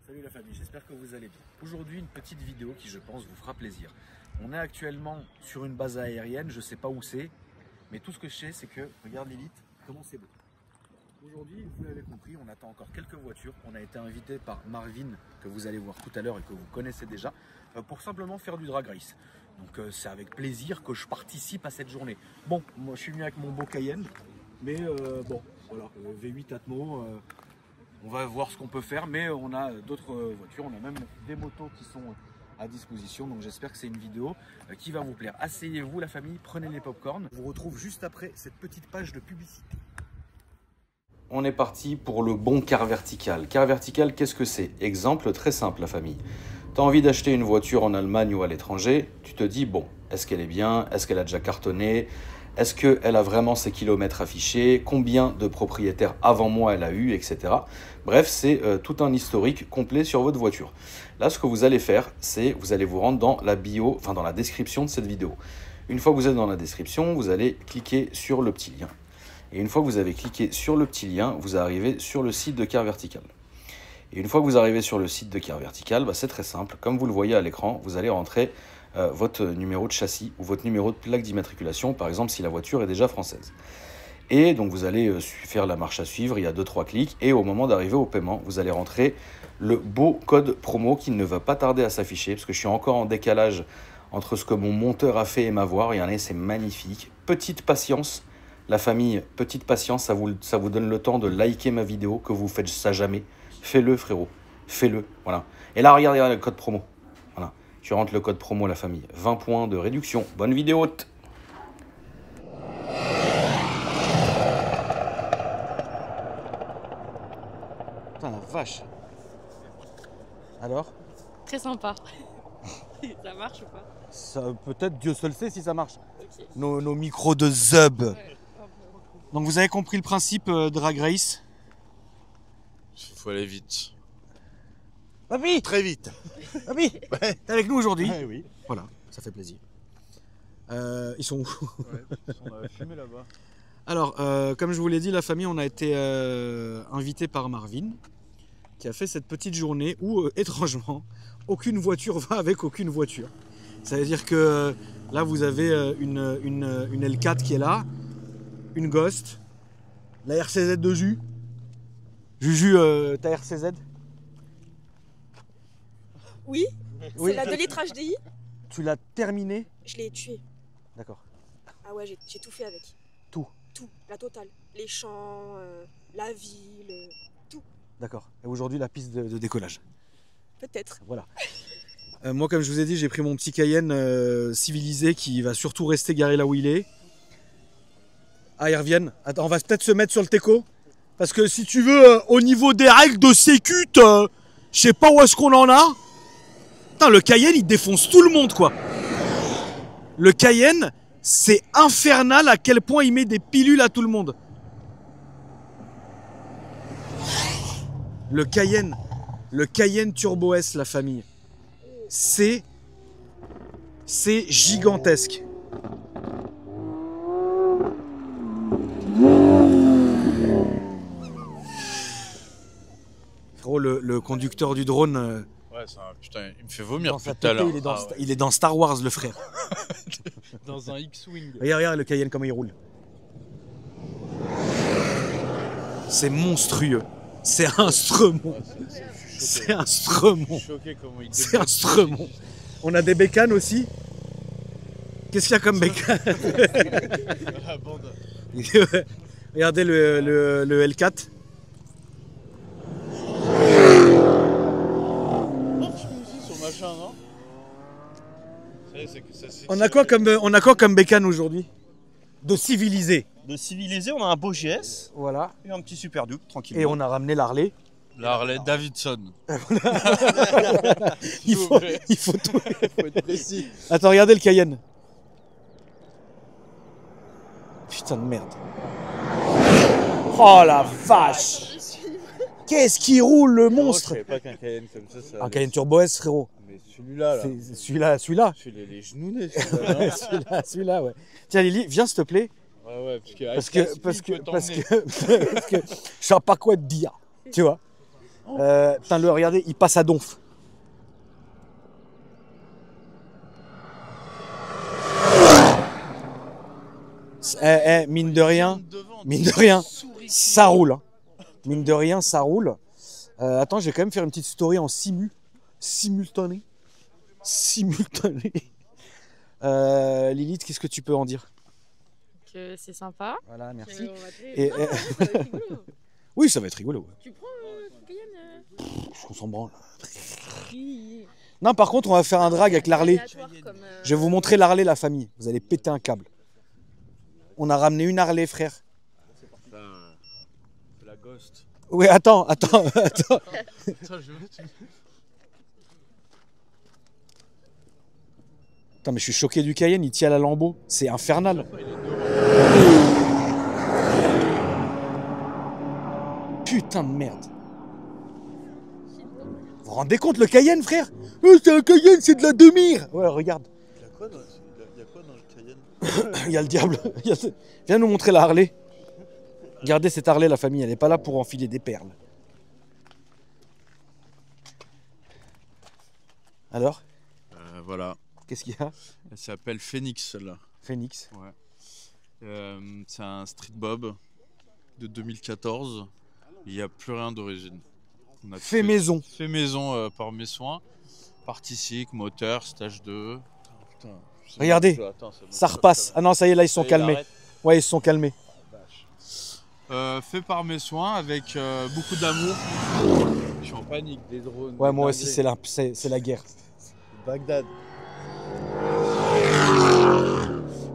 Salut la famille, j'espère que vous allez bien. Aujourd'hui, une petite vidéo qui, je pense, vous fera plaisir. On est actuellement sur une base aérienne, je ne sais pas où c'est, mais tout ce que je sais, c'est que, regarde Lilith, comment c'est beau. Aujourd'hui, vous l'avez compris, on attend encore quelques voitures. On a été invité par Marvin, que vous allez voir tout à l'heure et que vous connaissez déjà, pour simplement faire du drag race. Donc c'est avec plaisir que je participe à cette journée. Bon, moi je suis venu avec mon beau Cayenne, mais bon, voilà, V8 Atmo, on va voir ce qu'on peut faire, mais on a d'autres voitures, on a même des motos qui sont à disposition, donc j'espère que c'est une vidéo qui va vous plaire. Asseyez-vous la famille, prenez les pop-corn. On vous retrouve juste après cette petite page de publicité. On est parti pour le bon quart vertical. Quart vertical, qu'est-ce que c'est? Exemple très simple la famille. Tu as envie d'acheter une voiture en Allemagne ou à l'étranger, tu te dis, bon, est-ce qu'elle est bien? Est-ce qu'elle a déjà cartonné? Est-ce qu'elle a vraiment ses kilomètres affichés? Combien de propriétaires avant moi elle a eu, etc. Bref, c'est tout un historique complet sur votre voiture. Là, ce que vous allez faire, c'est vous allez vous rendre dans la bio, enfin dans la description de cette vidéo. Une fois que vous êtes dans la description, vous allez cliquer sur le petit lien. Et une fois que vous avez cliqué sur le petit lien, vous arrivez sur le site de Quart Vertical. Et une fois que vous arrivez sur le site de Quart Vertical, c'est très simple. Comme vous le voyez à l'écran, vous allez rentrer votre numéro de châssis ou votre numéro de plaque d'immatriculation, par exemple si la voiture est déjà française. Et donc vous allez faire la marche à suivre, il y a 2-3 clics, et au moment d'arriver au paiement, vous allez rentrer le beau code promo qui ne va pas tarder à s'afficher, parce que je suis encore en décalage entre ce que mon monteur a fait et ma voix. Regardez, c'est magnifique. Petite patience, la famille, petite patience, ça vous donne le temps de liker ma vidéo, que vous faites ça jamais. Fais-le frérot, fais-le, voilà. Et là, regardez le code promo, voilà. Tu rentres le code promo, la famille, 20 points de réduction. Bonne vidéo. Putain la vache. Alors? Très sympa. Ça marche ou pas? Ça, peut-être, Dieu seul sait si ça marche. Okay. Nos micros de Zub. Ouais. Donc vous avez compris le principe Drag Race. Il faut aller vite. Papy! Très vite. Papy! Ouais. T'es avec nous aujourd'hui? Ouais, oui. Voilà, ça fait plaisir. Ils sont où? On a fumé là-bas. Alors, comme je vous l'ai dit, la famille, on a été invité par Marvin, qui a fait cette petite journée où, étrangement, aucune voiture va avec aucune voiture. Ça veut dire que là, vous avez une L4 qui est là, une Ghost, la RCZ de Jus. Juju, ta RCZ? Oui, Oui. c'est la 2 litres HDI. Tu l'as terminée? Je l'ai tuée. D'accord. Ah ouais, j'ai tout fait avec. Tout? Tout, la totale. Les champs, la ville, tout. D'accord. Et aujourd'hui, la piste de décollage? Peut-être. Voilà. Moi, comme je vous ai dit, j'ai pris mon petit Cayenne civilisé qui va surtout rester garé là où il est. Ah, ils reviennent. Attends, on va peut-être se mettre sur le teco. Parce que si tu veux, au niveau des règles de sécu, je sais pas où est-ce qu'on en a. Putain, le Cayenne, il défonce tout le monde, quoi. Le Cayenne, c'est infernal à quel point il met des pilules à tout le monde. Le Cayenne Turbo S, la famille. C'est gigantesque. Frérot, le conducteur du drone... Ouais, putain, il me fait vomir dans depuis sa tout à l'heure. tête, il est dans Star Wars, le frère. Dans un X-Wing. Regarde le Cayenne comment il roule. C'est monstrueux. C'est un stremon. C'est un stremon. C'est un stremon. On a des bécanes aussi. Qu'est-ce qu'il y a comme bécane? Regardez le L4. On a quoi comme bécane aujourd'hui? De civilisé. De civilisé, on a un beau GS. Voilà. Et un petit Super Duke, tranquillement. Et on a ramené l'Harley. L'Harley Davidson. il faut tout. Il faut être précis. Attends, regardez le Cayenne. Putain de merde. Oh la vache. Qu'est-ce qui roule le monstre? Je savais pas qu'un Cayenne comme ça. Un Cayenne Turbo S, frérot. Mais celui-là, là. Celui-là. Je fais les genoux nez. Celui-là, ouais. Tiens Lily, viens s'il te plaît. Ouais, parce que je sais pas quoi te dire, tu vois. Putain, regardez, il passe à donf. Mine de rien, ça roule. Hein. Mine de rien, ça roule. Attends, je vais quand même faire une petite story en simultané. Lilith, qu'est-ce que tu peux en dire? Que c'est sympa. Voilà, merci. Que on va te- Et, Non, ça va être rigolo. oui, ça va être rigolo. Ouais. Tu prends Cayenne On s'en branle. Non, par contre, on va faire un drag avec l'Harley. aléatoire comme, Je vais vous montrer l'Harley, la famille. Vous allez péter un câble. On a ramené une Harley, frère. C'est la Ghost. Oui, attends. Attends, je veux. Putain, mais je suis choqué du Cayenne, il tient la lambeau. C'est infernal. Putain de merde. Vous vous rendez compte, le Cayenne, frère? C'est un Cayenne, c'est de la demi-heure. Ouais, regarde. Il y a quoi dans le Cayenne? Il y a le diable. Viens nous montrer la Harley. Regardez cette Harley, la famille, elle n'est pas là pour enfiler des perles. Alors, Voilà. qu'est-ce qu'il y a? Elle s'appelle Phoenix, celle-là. Phoenix. Ouais. C'est un street bob de 2014. Il n'y a plus rien d'origine. On a Fait maison. Fait maison par mes soins. Partie cycle, moteur, stage 2. Putain, Regardez, ça repasse. Ah non, ça y est, là, ils se sont calmés. Ouais, ils se sont calmés. Fait par mes soins avec beaucoup d'amour. Je suis en panique, des drones. Ouais, des moi aussi, dingueries. c'est la guerre. Bagdad.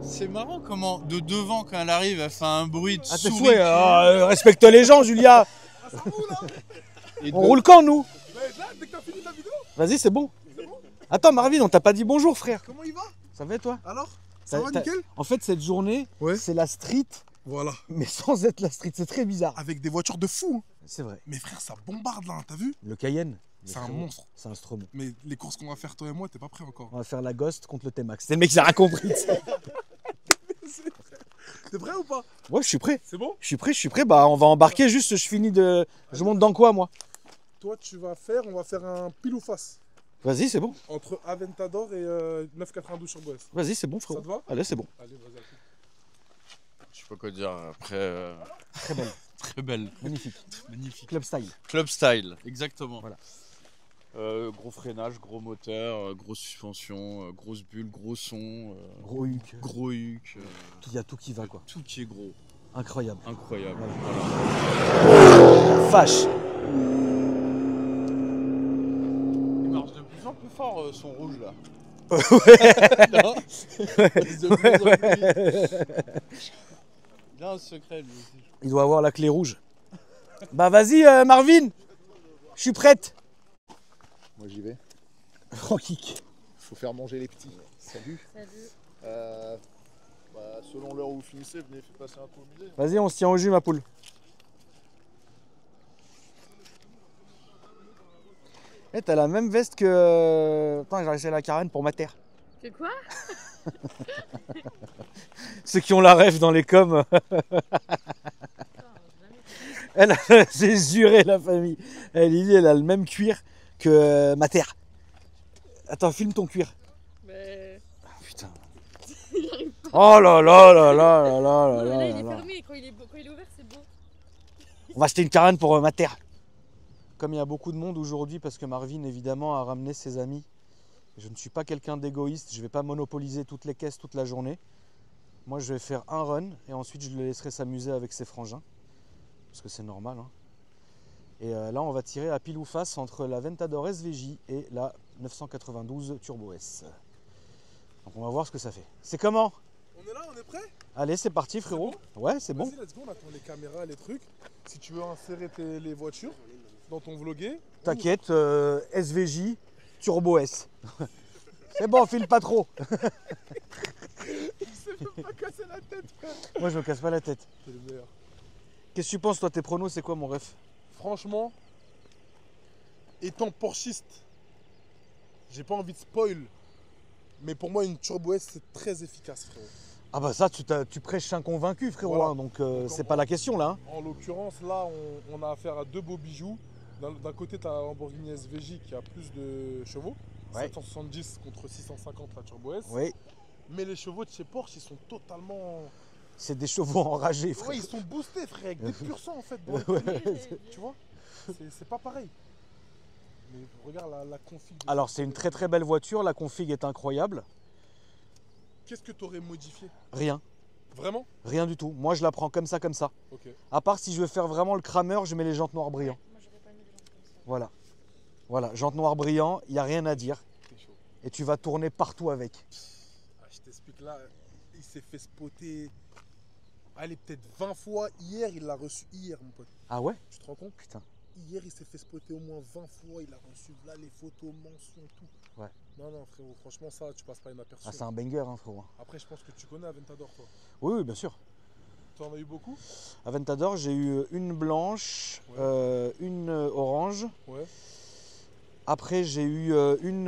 C'est marrant comment de devant quand elle arrive, elle fait un bruit de Ah, t'es souris. fouet, respecte les gens, Julia. Et On de- roule quand, nous? Dès que t'as fini ta vidéo, Vas-y, c'est bon. Attends, Marvin, on t'a pas dit bonjour, frère. comment il va? Ça va, toi? Alors? Ça va T'as- nickel? En fait, cette journée, Ouais. c'est la street, Voilà. mais sans être la street. C'est très bizarre. Avec des voitures de fou. C'est vrai. Mais frère, ça bombarde là, t'as vu? Le Cayenne. C'est un monstre. C'est un Stromon. Mais les courses qu'on va faire toi et moi, t'es pas prêt encore. On va faire la Ghost contre le T-Max. C'est le mec qui a rien compris. tu sais. T'es prêt ou pas? Ouais, je suis prêt. C'est bon? Je suis prêt. Bah, on va embarquer. Juste, je finis de. Je monte dans quoi, moi? Toi, on va faire un pile ou face. Vas-y, c'est bon. Entre Aventador et 992 sur Boès. Vas-y, c'est bon, Ça frérot. te va? Allez, c'est bon. Allez, vas-y. Je sais pas quoi dire après. Très belle. Très belle. Magnifique. Magnifique. Club style. Club style, exactement. Voilà. Gros freinage, gros moteur, grosse suspension, grosse bulle, gros son, Gros huc. gros huc, Il y a tout qui va, quoi. tout qui est gros. Incroyable. Incroyable. Voilà. Fâche. Il marche de plus en plus fort son rouge là. Non De plus en plus. Il a un secret lui aussi. Il doit avoir la clé rouge. Bah, vas-y, Marvin. Je suis prête. Moi j'y vais. En kick. Faut faire manger les petits. Salut. Selon l'heure où vous finissez, venez faire passer un tour au musée. Vas-y, on se tient au jus, ma poule. Eh, t'as la même veste que. Attends, j'ai acheté la Karen pour ma terre. Que quoi? Ceux qui ont la rêve dans les coms. Elle, j'ai juré, la famille. Elle a le même cuir que ma terre. Attends, filme ton cuir. Mais... Putain. Oh là là là là là là Non, mais là là, il là est là. fermé. Quand il est ouvert, c'est beau. On va acheter une Karen pour ma terre. Comme il y a beaucoup de monde aujourd'hui, parce que Marvin, évidemment, a ramené ses amis. Je ne suis pas quelqu'un d'égoïste. Je ne vais pas monopoliser toutes les caisses toute la journée. Moi, je vais faire un run et ensuite, je le laisserai s'amuser avec ses frangins. Parce que c'est normal. Hein. Et là, on va tirer à pile ou face entre la Ventador SVJ et la 992 Turbo S. Donc, on va voir ce que ça fait. C'est comment? On est là, on est prêt? Allez, c'est parti, frérot. Ouais, c'est bon. Vas-y, let's go, on attend les caméras, les trucs. Si tu veux insérer les voitures dans ton vlogué. T'inquiète, SVJ, Turbo S. C'est bon, file pas trop. On va casser la tête, frère. Moi, je me casse pas la tête. C'est le meilleur. Qu'est-ce que tu penses, toi, tes pronos, c'est quoi, mon ref? Franchement, étant porschiste, j'ai pas envie de spoil. Mais pour moi, une Turbo S, c'est très efficace, frérot. Ah bah ça, tu prêches un convaincu, frérot. Voilà. Hein, donc c'est pas la question, là. Hein. En l'occurrence, là, on a affaire à deux beaux bijoux. D'un côté, tu as la Lamborghini SVJ qui a plus de chevaux. Ouais. 770 contre 650 la Turbo S. Oui, Mais les chevaux de chez Porsche, ils sont totalement. c'est des chevaux enragés, frère. Ouais, ils sont boostés, frère, avec des pur sang en fait. dans Ouais. le- Tu vois, c'est pas pareil. Mais regarde la config. de Alors, cette c'est une voiture. très très belle voiture, la config est incroyable. Qu'est-ce que tu aurais modifié? Rien, Vraiment? rien du tout. Moi, je la prends comme ça, comme ça. Ok. À part si je veux faire vraiment le crameur, je mets les jantes noires brillant. Moi, j'aurais pas mis les gens comme ça. Voilà. Voilà, jantes noires brillant, il n'y a rien à dire. C'est chaud. Et tu vas tourner partout avec. Ah, je t'explique là, il s'est fait spotter. Allez, peut-être 20 fois. Hier, il l'a reçu. Hier, mon pote. Ah ouais? Tu te rends compte? Putain. Hier, il s'est fait spotter au moins 20 fois. Il a reçu là les photos, mentions, tout. Ouais. Non, frérot, franchement, ça, tu passes pas inaperçu. Ah, c'est un banger, hein, frérot. Après, je pense que tu connais Aventador, toi. Oui, oui, bien sûr. Tu en as eu beaucoup? Aventador, j'ai eu une blanche, Ouais. une orange. Ouais. Après, j'ai eu une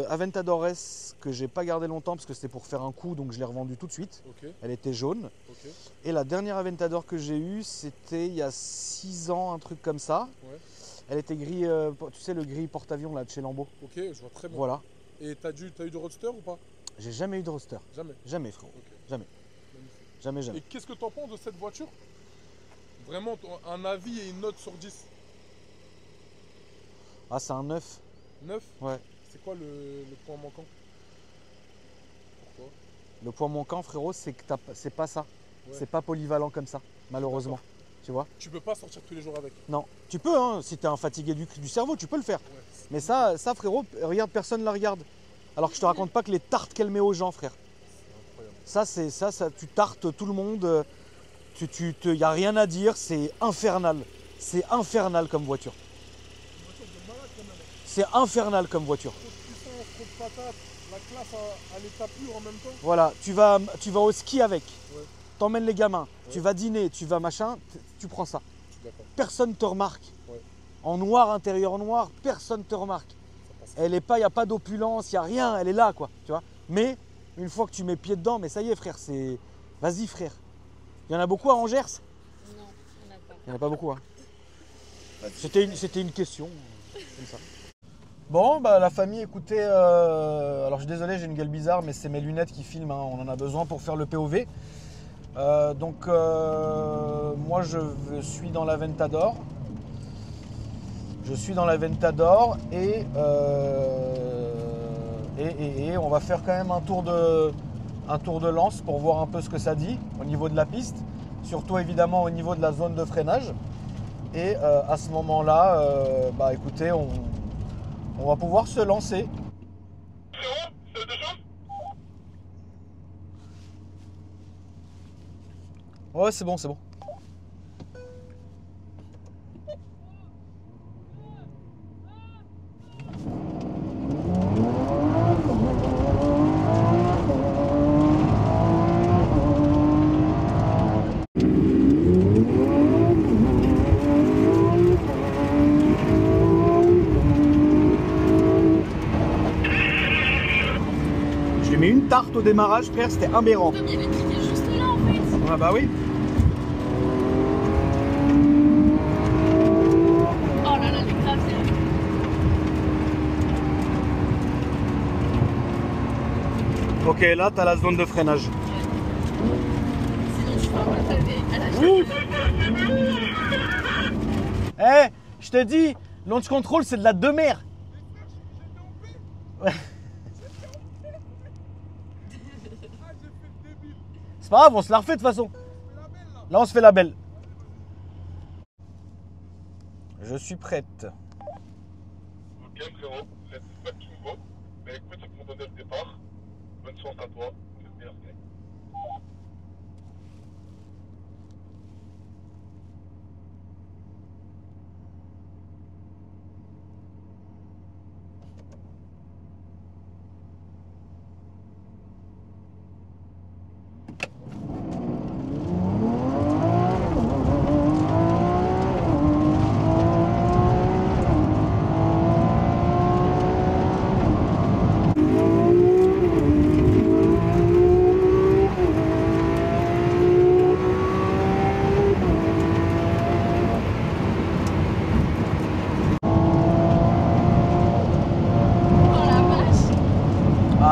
Aventador S que j'ai pas gardé longtemps parce que c'était pour faire un coup, donc je l'ai revendue tout de suite. Ok, Elle était jaune. ok. Et la dernière Aventador que j'ai eue, c'était il y a 6 ans, un truc comme ça. Ouais. Elle était gris, tu sais, le gris porte-avions là de chez Lambeau. Ok, je vois très bien. Voilà. Et t'as eu du roadster ou pas? J'ai jamais eu de roadster. Jamais. Jamais, frérot. Ok. Jamais. Magnifique. Jamais, jamais. Et qu'est-ce que t'en penses de cette voiture? Vraiment, un avis et une note sur 10. Ah, c'est un 9. 9? Ouais. C'est quoi le point manquant? Pourquoi? Le point manquant, frérot, c'est que c'est pas ça. Ouais. C'est pas polyvalent comme ça, malheureusement. D'accord. Tu vois? Tu peux pas sortir tous les jours avec. Non. Tu peux, hein, si t'es un fatigué du cerveau, tu peux le faire. Ouais. Mais ça, frérot, regarde, personne la regarde. Alors que je te raconte pas que les tartes qu'elle met aux gens, frère. C'est incroyable. Ça, tu tartes tout le monde. Y a rien à dire, c'est infernal. C'est infernal comme voiture. Une voiture de malade quand même. C'est infernal comme voiture. Trop de puissance, trop de patates. La classe à l'état pur en même temps. Voilà, tu vas au ski avec. Ouais. T'emmènes les gamins. Ouais. Tu vas dîner, tu vas machin, tu prends ça. Je suis d'accord. Personne te remarque. Ouais. En noir, intérieur noir, personne te remarque. Ça passe. Elle est pas, il n'y a pas d'opulence, il n'y a rien, elle est là, quoi. Tu vois. Mais une fois que tu mets pied dedans, mais ça y est, frère, c'est. Vas-y, frère. Il y en a beaucoup à Angers? Non, on n'a pas. Il n'y en a pas beaucoup, hein. C'était une question, comme ça. Bon, bah la famille, écoutez, alors je suis désolé, j'ai une gueule bizarre, mais c'est mes lunettes qui filment, hein, on en a besoin pour faire le POV. Donc, moi je suis dans l'Aventador. Je suis dans l'Aventador et on va faire quand même un tour de lance pour voir un peu ce que ça dit au niveau de la piste, surtout évidemment au niveau de la zone de freinage. Et à ce moment-là, bah écoutez, on va pouvoir se lancer. Ouais, c'est bon, c'est bon. Je lui mets une tarte au démarrage, frère, c'était aberrant. Mais il y avait qui est juste là en fait. Ah bah oui. Oh là là, les graviers. Ok, là, t'as la zone de freinage. Sinon, je fais un pavé à la Eh, je te dis, launch control, c'est de la demeure. Ouais. C'est pas grave, on se la refait de toute façon. Là, on se fait la belle. Je suis prête. Ok frérot, let's fucking go. Mais écoute, c'est pour donner le départ. Bonne chance à toi. C'est bien.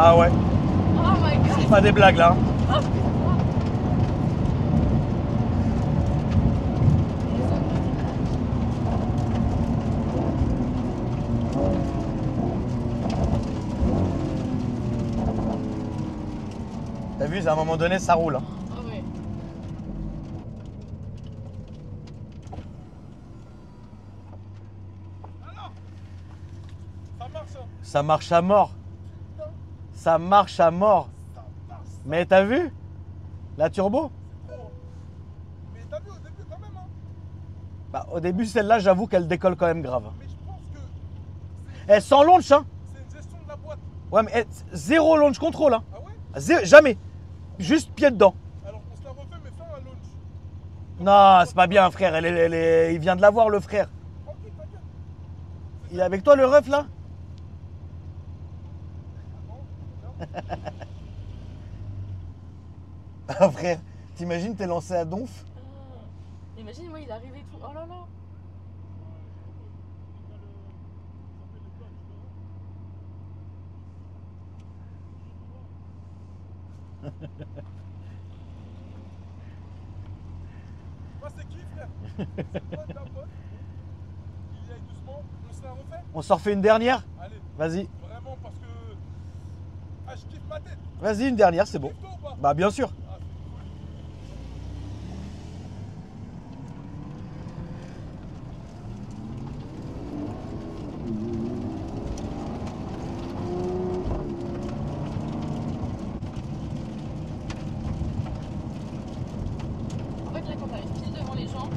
Ah ouais, Oh my god. c'est pas des blagues là. Oh, T'as vu, à un moment donné, ça roule. Hein. ah ouais. Ça marche, hein. Ça marche à mort. Ça marche à mort. Mais t'as vu la turbo? Mais t'as vu au début quand même, hein. Bah, au début, celle-là, j'avoue qu'elle décolle quand même grave. Mais je pense que Eh, sans launch, hein. c'est une gestion de la boîte. Ouais, mais zéro launch control, hein. Ah ouais? Jamais. Juste pied dedans. Alors on se la refait, mais fais un launch. Non, c'est pas bien, frère. Il vient de l'avoir, le frère. Tranquille, t'inquiète. Il est avec toi, le ref, là? Ah, frère, t'imagines, t'es lancé à donf? Ah. Imagine, moi, il arrive et tout. Oh là là. Moi c'est qui, frère? C'est toi de la boîte. Il y aille doucement. On se la refait? On s'en refait une dernière? Allez, Vas-y. vraiment parce que. Ah, je kiffe ma tête. Vas-y, une dernière, c'est bon. Kiffe toi ou pas? Bah, bien sûr. Ah, c'est cool. En fait, là, quand t'arrives pile devant les gens,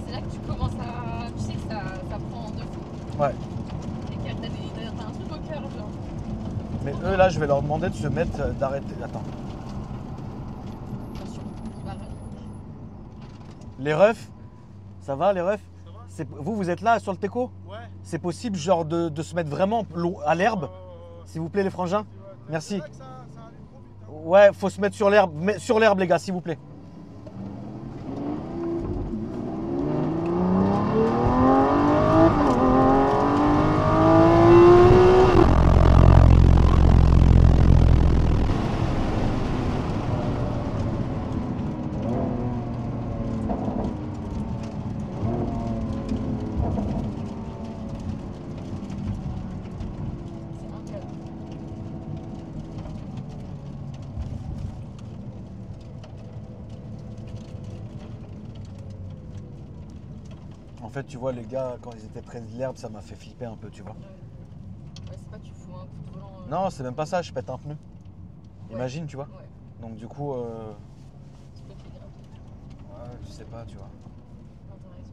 c'est là que tu commences à. Tu sais que ça prend de fou. Ouais. Et que t'as un truc au cœur, genre. Mais eux, là, je vais leur demander de se mettre, d'arrêter. Attends. Attention, il va Les refs, ça va, les refs? Vous êtes là, sur le teco? Ouais. C'est possible, genre, de se mettre vraiment à l'herbe? S'il vous plaît, les frangins? Merci. C'est vrai que ça allait trop vite, hein. Ouais, faut se mettre sur l'herbe. Sur l'herbe, les gars, s'il vous plaît. C'est un cadre. En fait, tu vois, les gars, quand ils étaient près de l'herbe, ça m'a fait flipper un peu, tu vois. Ouais, c'est pas que tu fous un coup de volant. Non, c'est même pas ça, je pète un pneu. Ouais. Imagine, tu vois. Ouais, Donc, du coup, c'est toi qui es grave. ouais, je sais pas, tu vois. Non, t'as raison.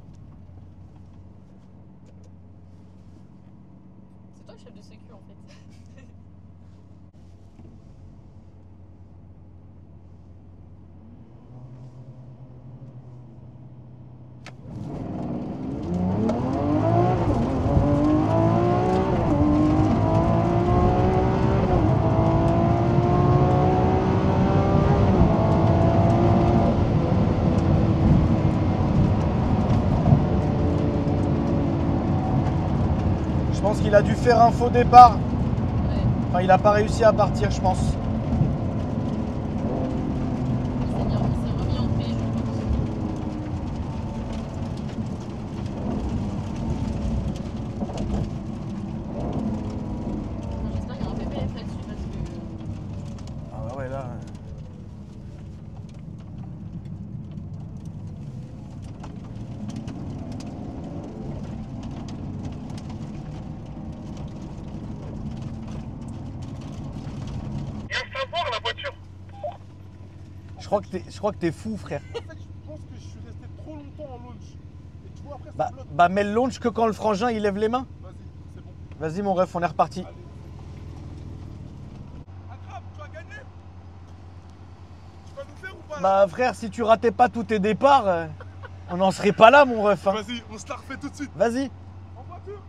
C'est toi le chef de sécu en fait. Je pense qu'il a dû faire un faux départ. Ouais. Enfin, il a pas réussi à partir, je pense. Il s'est remis en paix, je pense. Non, j'espère qu'il y a un PPF là-dessus parce que. Ah bah ouais, là. Je crois que t'es fou, frère. En fait, je pense que je suis resté trop longtemps en launch. Et tu vois, après, ça Bah, bloque. bah mets le launch que quand le frangin il lève les mains. Vas-y, c'est bon. Vas-y, mon ref, on est reparti. Allez. Attrape, tu vas gagner. Tu vas nous faire ou pas là? Bah, frère, si tu ratais pas tous tes départs, on n'en serait pas là, mon ref. Hein. Vas-y, on se la refait tout de suite. Vas-y. En voiture.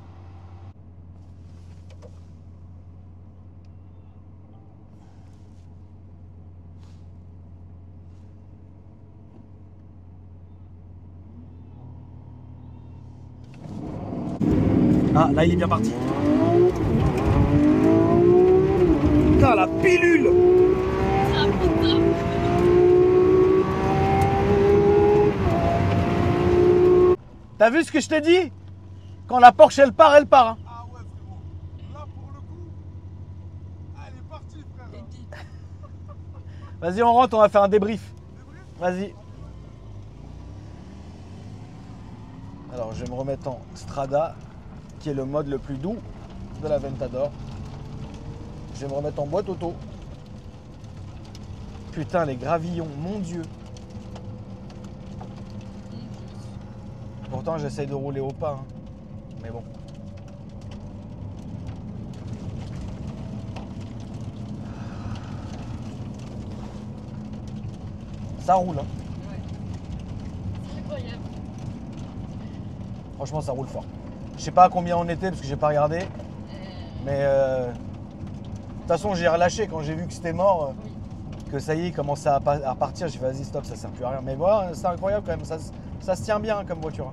Ah, là, il est bien parti. Putain, la pire pilule. Ah putain. T'as vu ce que je t'ai dit? Quand la Porsche elle part, elle part. Hein. Ah ouais, frérot. Là, pour le coup, elle est partie, frère. Vas-y, on rentre, on va faire un débrief. Vas-y. Alors, je vais me remettre en Strada, qui est le mode le plus doux de la Ventador. Je vais me remettre en boîte auto. Putain, les gravillons, mon Dieu. Pourtant, j'essaye de rouler au pas. Hein. Mais bon. Ça roule. Hein. Ouais. C'est incroyable. Franchement, ça roule fort. Je sais pas à combien on était parce que j'ai pas regardé. Mais de toute façon, j'ai relâché quand j'ai vu que c'était mort. Oui. Que ça y est, il commençait à partir. J'ai fait vas-y, stop, ça sert plus à rien. Mais voilà, c'est incroyable quand même. Ça se tient bien hein, comme voiture.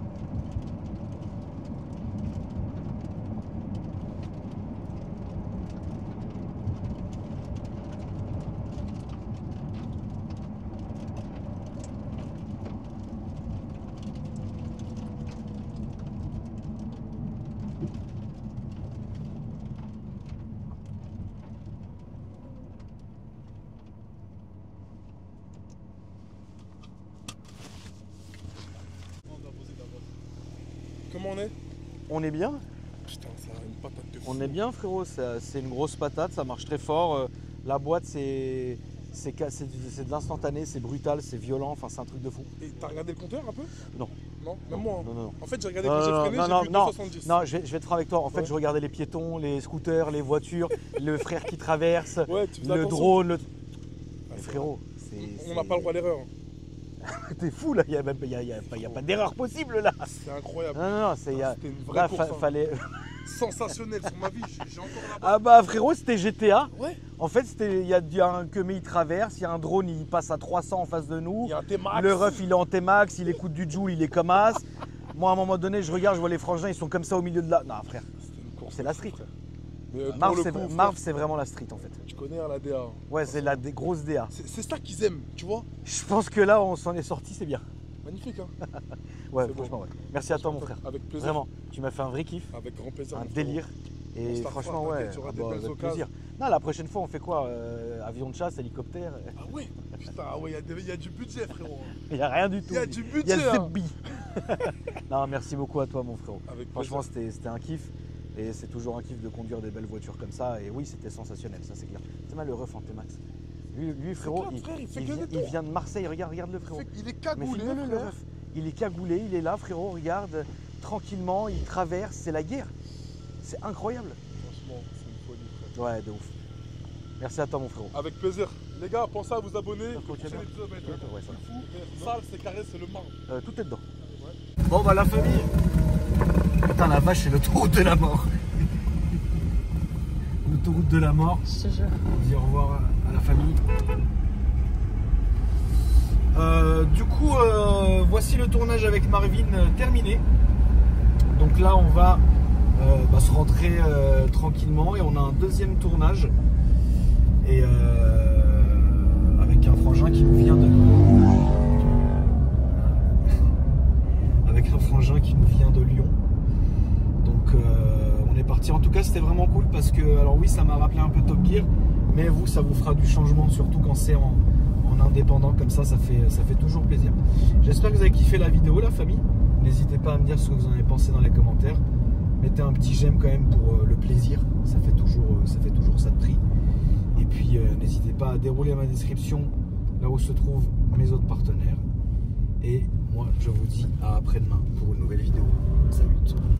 Comment on est? On est bien. Putain, ça a une patate de fou. On est bien, frérot. C'est une grosse patate. Ça marche très fort. La boîte, c'est de l'instantané. C'est brutal, c'est violent. Enfin, c'est un truc de fou. Et t'as regardé le compteur un peu? Non. Non, même moi. Hein. Non. En fait, j'ai regardé quand j'ai freiné, j'ai vu 270. Non, je vais être franc avec toi. En fait, Ouais. je regardais les piétons, les scooters, les voitures, le frère qui traverse, Ouais, tu fais le attention. drone. Ah, Mais c'est frérot, On n'a pas le droit à l'erreur. T'es fou là, il n'y a pas d'erreur possible là. C'est incroyable. Non, C'était une vraie là, course. Hein. fallait. Sensationnel sur ma vie. J'ai encore la Ah bah frérot, c'était GTA. Ouais. En fait, il y a un queumé, il traverse, il y a un drone, il passe à 300 en face de nous. Il y a un T-Max. Le ref, il est en T-Max, il écoute du Joule, il est comme as. Moi, à un moment donné, je regarde, je vois les frangins, ils sont comme ça au milieu de la. Non, frère, C'était une course. c'est la street. Mais pour Marv, le c'est coup, Marv, c'est vraiment la street en fait. tu connais hein, la DA. Ouais, c'est la grosse DA. C'est ça qu'ils aiment, tu vois. Je pense que là, on s'en est sorti, c'est bien. Magnifique, hein. Ouais, C'est franchement, beau. ouais. Merci à toi, mon frère. Avec plaisir. Vraiment, tu m'as fait un vrai kiff, Avec grand plaisir. un mon frérot. délire. On Et se la franchement, refera, ouais, t'inquiète, il y aura des avec belles plaisir. Non, la prochaine fois, on fait quoi avion de chasse, hélicoptère. Ah ouais. Putain, ah ouais, il y a du budget, frérot. Il n'y a rien du tout. Il y a du Il y a budget. le hein. ZB. Non, merci beaucoup à toi, mon frérot. Avec Franchement, plaisir. c'était un kiff. Et c'est toujours un kiff de conduire des belles voitures comme ça. Et oui, c'était sensationnel, ça c'est clair. C'est mal le ref en T-Max. Lui, frérot, clair, frère, il fait que vient, des il tours. vient de Marseille. Regarde le frérot. Il est Mais cagoulé, filme-le, le frère. ref. Il est cagoulé, il est là, frérot. Regarde, tranquillement, il traverse. C'est la guerre. C'est incroyable. Franchement, c'est une folie, frère. Ouais, de ouf. Merci à toi, mon frérot. Avec plaisir. Les gars, pensez à vous abonner. D'accord, Prochain tiens, épisode va être ouais, ça fou. Sale, c'est carré, c'est le marbre. Tout est dedans. Bon, bah, la famille. Putain, la vache, c'est l'autoroute de la mort. L'autoroute de la mort. Je te jure. On dit au revoir à la famille. Du coup, voici le tournage avec Marvin terminé. Donc là, on va se rentrer tranquillement et on a un deuxième tournage. Et avec un frangin qui nous vient de... Avec un frangin qui nous vient de Lyon. Donc on est parti. En tout cas, c'était vraiment cool parce que, alors oui, ça m'a rappelé un peu Top Gear, mais vous, ça vous fera du changement, surtout quand c'est en indépendant comme ça fait toujours plaisir. J'espère que vous avez kiffé la vidéo, la famille. N'hésitez pas à me dire ce que vous en avez pensé dans les commentaires. Mettez un petit j'aime quand même pour le plaisir. Ça fait toujours ça de prix. Et puis n'hésitez pas à dérouler ma description là où se trouvent mes autres partenaires. Et moi, je vous dis à après-demain pour une nouvelle vidéo. Salut.